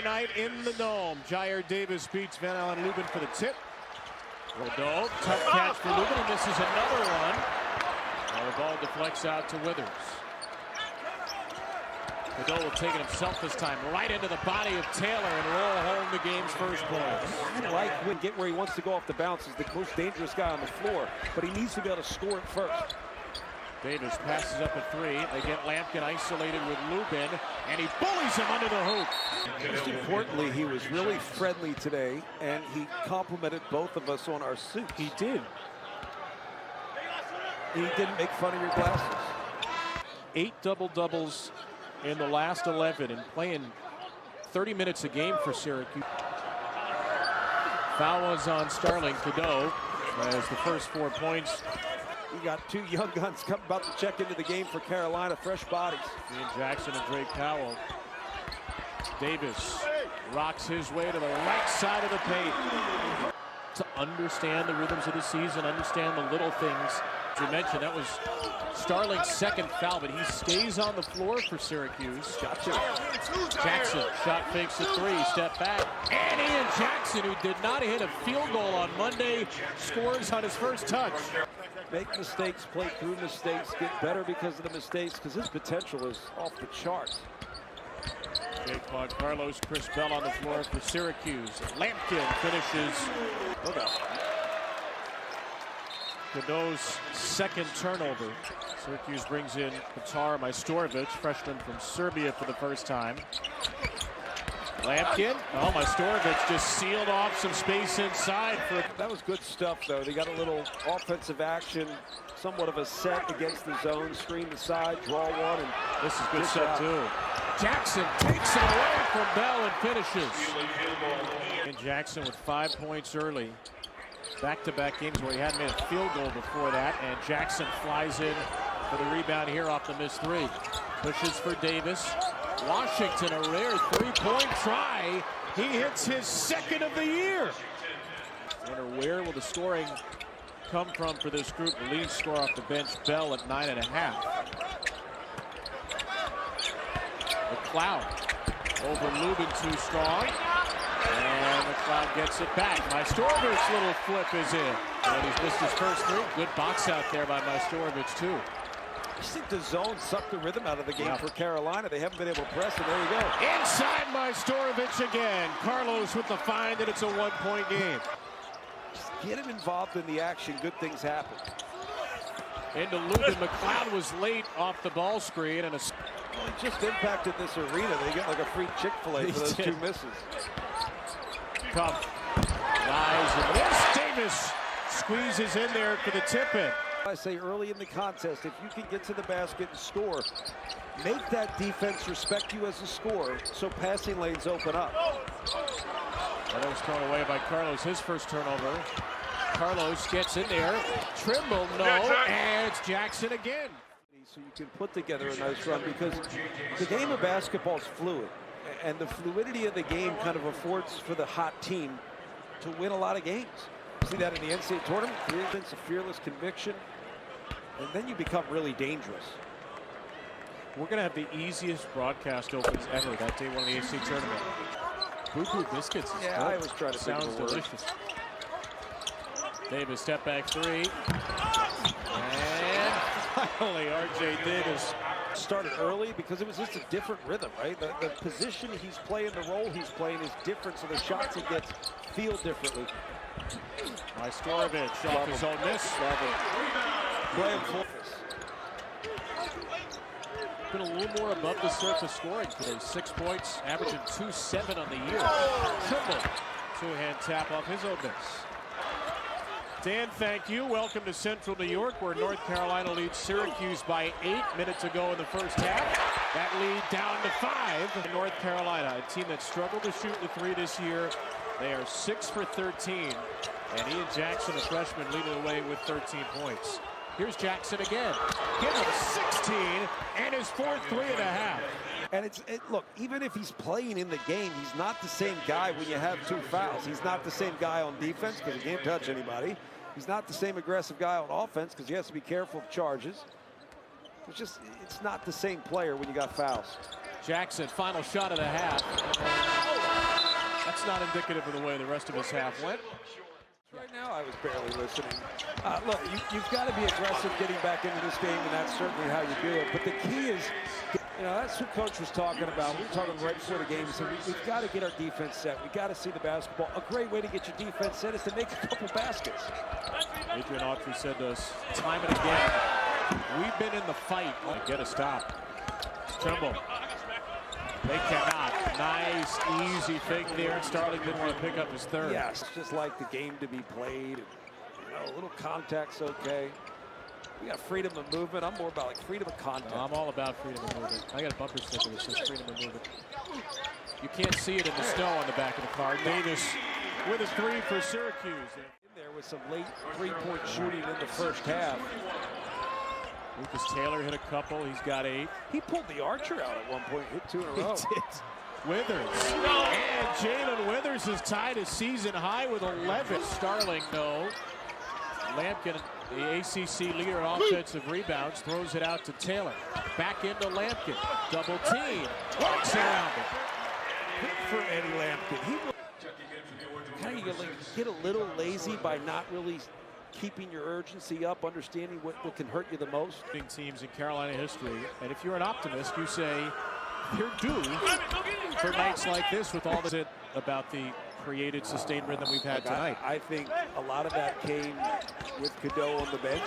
Night in the Dome. Jair Davis beats Van Allen Lubin for the tip. Rodeau, tough catch for Lubin, and misses another one. And the ball deflects out to Withers. Rodeau will take it himself this time, right into the body of Taylor and roll home the game's first points. I like when get where he wants to go off the bounce. He's the most dangerous guy on the floor, but he needs to be able to score it first. Davis passes up a three. They get Lampkin isolated with Lubin, and he bullies him under the hoop. Most importantly, he was really friendly today, and he complimented both of us on our suits. He did. He didn't make fun of your glasses. 8 double-doubles in the last 11 and playing 30 minutes a game for Syracuse. Foul was on Starling. Cadeau as the first 4 points. We got two young guns about to check into the game for Carolina, fresh bodies. Ian Jackson and Drake Powell. Davis rocks his way to the right side of the paint. To understand the rhythms of the season, understand the little things. As you mentioned, that was Starling's second foul, but he stays on the floor for Syracuse. Gotcha. Jackson shot fakes a three, step back. And Ian Jackson, who did not hit a field goal on Monday, scores on his first touch. Make mistakes, play through mistakes, get better because of the mistakes, because his potential is off the charts. Jake Juan Carlos, Chris Bell on the floor for Syracuse. Lampkin finishes. Look out. Cadeau's second turnover. Syracuse brings in Petar Majstorovic, freshman from Serbia for the first time. Lampkin. Oh, Majstorovic just sealed off some space inside. That was good stuff, though. They got a little offensive action, somewhat of a set against the zone, screen the side, draw one, and this is good stuff too. Jackson takes it away from Bell and finishes. And Jackson with 5 points early. Back-to-back games where he hadn't made a field goal before that, and Jackson flies in for the rebound here off the missed three. Pushes for Davis. Washington, a rare three-point try. He hits his second of the year. Wonder where will the scoring come from for this group? The lead score off the bench, Bell at 9.5. McLeod over Lubin, too strong. And McLeod gets it back. Majstorovic's little flip is in. And he's missed his first three. Good box out there by Majstorovic, too. I think the zone sucked the rhythm out of the game for Carolina. They haven't been able to press it. There you go. Inside Majstorovic again. Carlos with the find that it's a one-point game. Just get him involved in the action. Good things happen. Into Lubin. McLeod was late off the ball screen. And He just impacted this arena. They get like a free Chick-fil-A for those two misses. Tough. Rise and this. Davis squeezes in there for the tip-in. I say early in the contest, if you can get to the basket and score, make that defense respect you as a scorer so passing lanes open up. That was thrown away by Carlos, his first turnover. Carlos gets in there. Trimble, no, and it's Jackson again. So you can put together a nice run because the game of basketball is fluid, and the fluidity of the game kind of affords for the hot team to win a lot of games. See that in the NCAA tournament, a fearless conviction, and then you become really dangerous. We're going to have the easiest broadcast opens ever that day one of the NCAA tournament. Boo-boo biscuits. Yeah, I was trying to think sounds of a word. delicious. Davis step back three. And finally R.J. Davis started early because it was just a different rhythm, right? The position he's playing, the role he's playing is different, so the shots he gets feel differently. Majstorovic off his own miss. Play him focus. Been a little more above the surface scoring today. 6 points, averaging 2.7 on the year. Triple two-hand tap off his own miss. Dan, thank you. Welcome to Central New York, where North Carolina leads Syracuse by 8 minutes ago in the first half. That lead down to 5 in North Carolina, a team that struggled to shoot the three this year. They are 6 for 13, and Ian Jackson, a freshman, leading the way with 13 points. Here's Jackson again. Give him 16 and his fourth 3.5. And look, even if he's playing in the game, he's not the same guy when you have 2 fouls. He's not the same guy on defense because he can't touch anybody. He's not the same aggressive guy on offense because he has to be careful of charges. It's not the same player when you got fouls. Jackson, final shot of the half. not indicative of the way the rest of his half went. Right now, I was barely listening. Look, you've got to be aggressive getting back into this game, and that's certainly how you do it. But the key is, that's what Coach was talking about. We were talking right before the game. He said, we've got to get our defense set. We've got to see the basketball. A great way to get your defense set is to make a couple baskets. Adrian Autry said to us time and again, we've been in the fight. Get a stop. Trimble. They cannot. Nice, easy fake there. Starling didn't want to pick up his third. Yes, just like the game to be played. A little contact's okay. We got freedom of movement. I'm more about like freedom of contact. I'm all about freedom of movement. I got a bumper sticker that says freedom of movement. You can't see it in the snow on the back of the car. Davis with a three for Syracuse. In there with some late three-point shooting in the first half. Lucas Taylor hit a couple. He's got 8. He pulled the Archer out at one point, hit 2 in a row. He did. Withers. And Jalen Withers has tied a season high with 11. Starling, no. Lampkin, the ACC leader in offensive rebounds, throws it out to Taylor. Back into Lampkin. Double team. Works around it. Good for Eddie Lampkin. Kind of get a little lazy by not really keeping your urgency up, understanding what can hurt you the most. Teams in Carolina history, and if you're an optimist, you say they're due for nights like this with all that about the created, sustained rhythm we've had tonight. I think a lot of that came with Cadeau on the bench.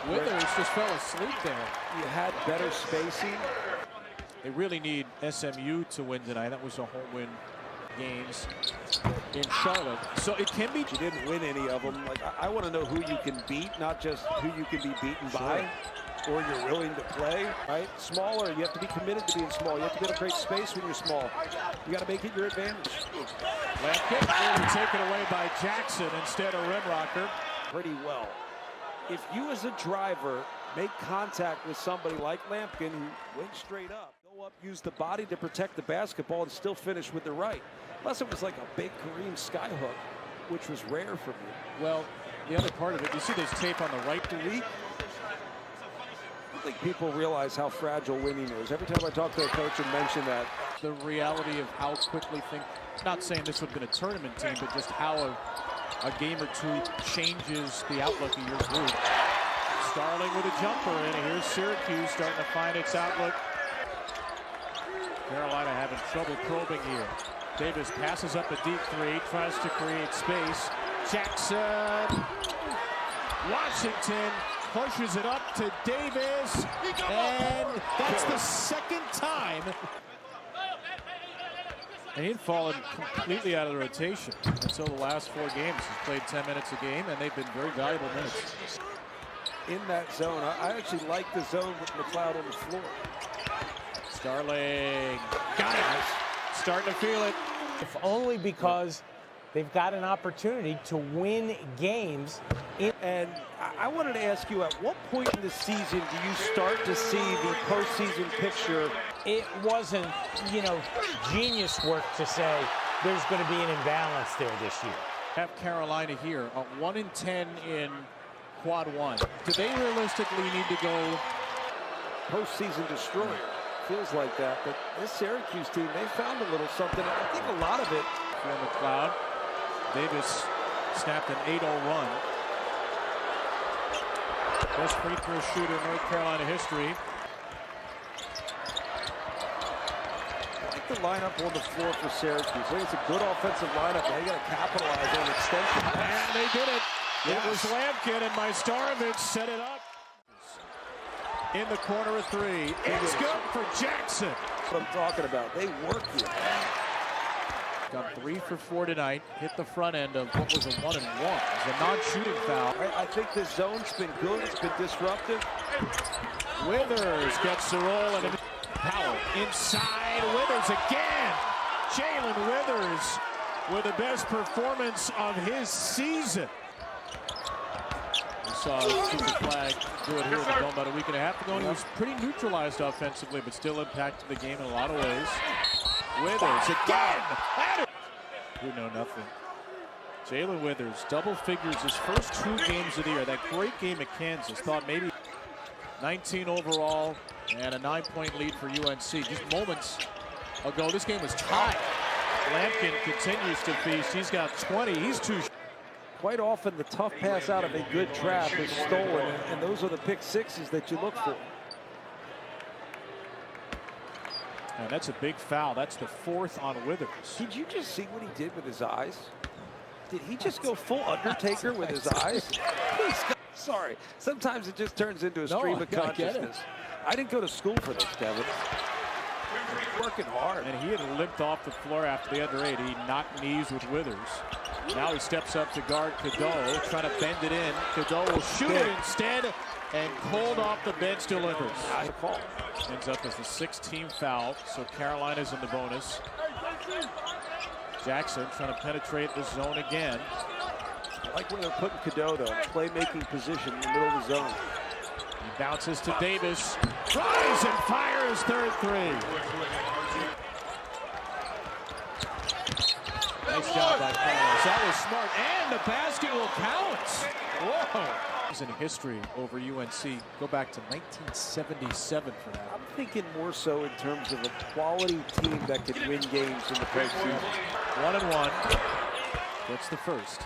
Withers just fell asleep there. You had better spacing. They really need SMU to win tonight. That was a home win games in Charlotte. So it can be. You didn't win any of them. Like I want to know who you can beat, not just who you can be beaten by, or you're willing to play. Right? Smaller, you have to be committed to being small. You have to be able to create space when you're small. You got to make it your advantage. Lampkin taken away by Jackson instead of Rimrocker. Pretty well. If you as a driver make contact with somebody like Lampkin who went straight up, go up, use the body to protect the basketball and still finish with the right. Unless it was like a big Kareem skyhook, which was rare from you. Well, the other part of it, you see there's tape on the right to leak. I don't think people realize how fragile winning is. Every time I talk to a coach and mention that. The reality of how quickly things, not saying this would have been a tournament team, but just how a game or two changes the outlook of your group. Starling with a jumper, and here's Syracuse starting to find its outlook. Carolina having trouble probing here. Davis passes up a deep three, tries to create space. Jackson, Washington pushes it up to Davis, and that's the second time. And he'd fallen completely out of the rotation until the last 4 games. He's played 10 minutes a game, and they've been very valuable minutes. In that zone, I actually like the zone with McLeod on the floor. Starling got it. Starting to feel it. If only because they've got an opportunity to win games. And I wanted to ask you, at what point in the season do you start to see the postseason picture? It wasn't, genius work to say there's going to be an imbalance there this year. Have Carolina here, a 1-10 in quad 1. Do they realistically need to go postseason destroyer? Feels like that, but this Syracuse team, they found a little something. I think a lot of it. From McLeod. Davis snapped an 8-0 run. Best free throw shooter in North Carolina history. I like the lineup on the floor for Syracuse. I think it's a good offensive lineup. They got to capitalize on extension. And they did it. Yes. It was Lampkin, and Majstorovic set it up. In the corner of 3. It's good for Jackson. That's what I'm talking about. They work here. Got 3 for 4 tonight. Hit the front end of what was a 1-and-1. It was a non-shooting foul. I think this zone's been good. It's been disruptive. Withers gets the roll, and Powell inside. Withers again. Jalen Withers with the best performance of his season. We saw Super Flag do it here in the Dome about a week and a half ago, and he was pretty neutralized offensively, but still impacted the game in a lot of ways. Withers again. We know nothing. Jalen Withers, double figures his first 2 games of the year. That great game at Kansas. Thought maybe 19 overall and a 9-point lead for UNC. Just moments ago, this game was tied. Lampkin continues to feast. He's got 20. He's too. Quite often, the tough pass out of a good trap is stolen, and those are the pick sixes that you look for. And that's a big foul. That's the 4th on Withers. Did you just see what he did with his eyes? Did he just go full Undertaker with his eyes? Sorry. Sometimes it just turns into a stream of consciousness. I didn't go to school for this, Kevin. Working hard. And he had limped off the floor after the under 8. He knocked knees with Withers. Now he steps up to guard Cadeau, trying to bend it in. Cadeau will shoot it instead, and cold off the bench delivers. Ends up as the 6th-team foul, so Carolina's in the bonus. Jackson trying to penetrate the zone again. I like where they're putting Cadeau, though. Playmaking position in the middle of the zone. He bounces to Davis, tries and fires 3rd three. Nice job by Carlos. That was smart, and the basket will count. Whoa. In history over UNC, go back to 1977 for that. I'm thinking more so in terms of a quality team that could win games in the postseason. 1-1. That's the first.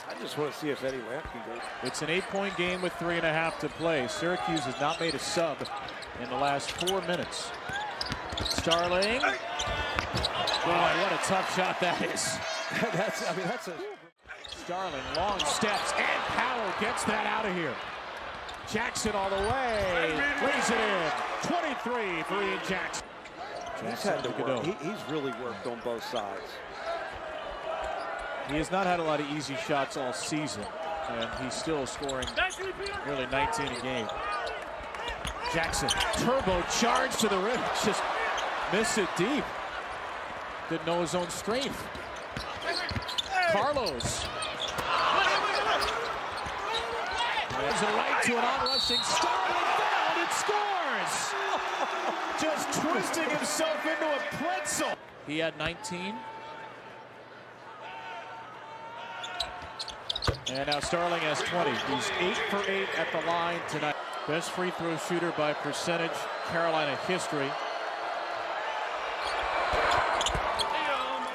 I just want to see if Eddie Lampkin goes. It's an 8-point game with 3.5 to play. Syracuse has not made a sub in the last 4 minutes. Starling. Boy, what a tough shot that is. that's a... Starling, long steps, and Powell gets that out of here. Jackson all the way, lays it in. 23 for Ian Jackson. He's had to work. He's really worked on both sides. He has not had a lot of easy shots all season, and he's still scoring nearly 19 a game. Jackson, turbo charge to the rim, just missed it deep. Didn't know his own strength. Carlos. There's a right to an on-rushing Starling foul and scores! Just twisting himself into a pretzel. He had 19. And now Starling has 20. He's 8 for 8 at the line tonight. Best free throw shooter by percentage, Carolina history.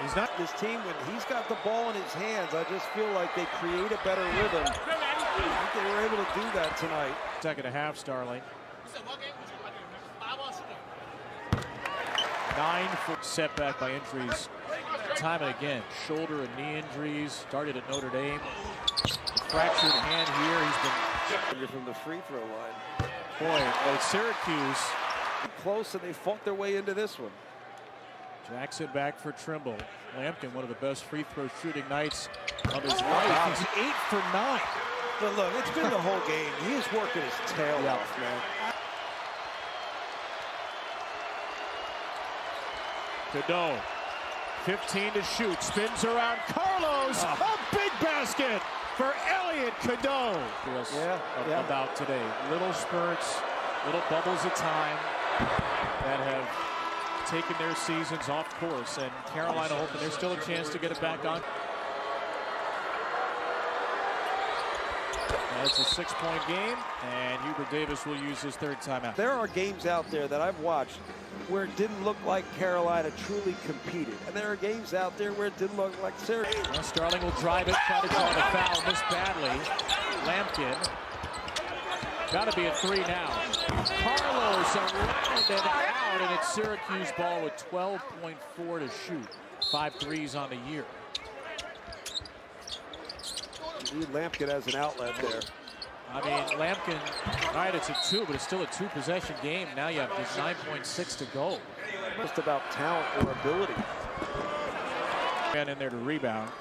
He's not this team when he's got the ball in his hands. I just feel like they create a better rhythm. I think they were able to do that tonight. Second half, Starling. 9-foot setback by injuries. Time and again, shoulder and knee injuries. Started at Notre Dame. Fractured hand here. He's been from the free throw line. Boy, at Syracuse. Close, and they fought their way into this one. Jackson back for Trimble. Lampkin, one of the best free throw shooting nights of his life. He's 8 for 9. But look, it's been the whole game. He is working his tail off, man. Cadeau, 15 to shoot, spins around Carlos. A big basket for Elliot Cadeau. About today. Little spurts, little bubbles of time that have taken their seasons off course, and Carolina hoping there's still a chance to get it back on. It's a 6-point game, and Hubert Davis will use his 3rd timeout. There are games out there that I've watched where it didn't look like Carolina truly competed. And there are games out there where it didn't look like Syracuse. Well, Starling will drive it, try to draw the foul, missed badly. Lampkin. Got to be a 3 now. Carlos around and out, and it's Syracuse ball with 12.4 to shoot. 5 threes on the year. Lampkin has an outlet there. I mean, Lampkin, all right, it's a 2, but it's still a 2-possession game. Now you have just 9.6 to go. Just about talent or ability. And in there to rebound.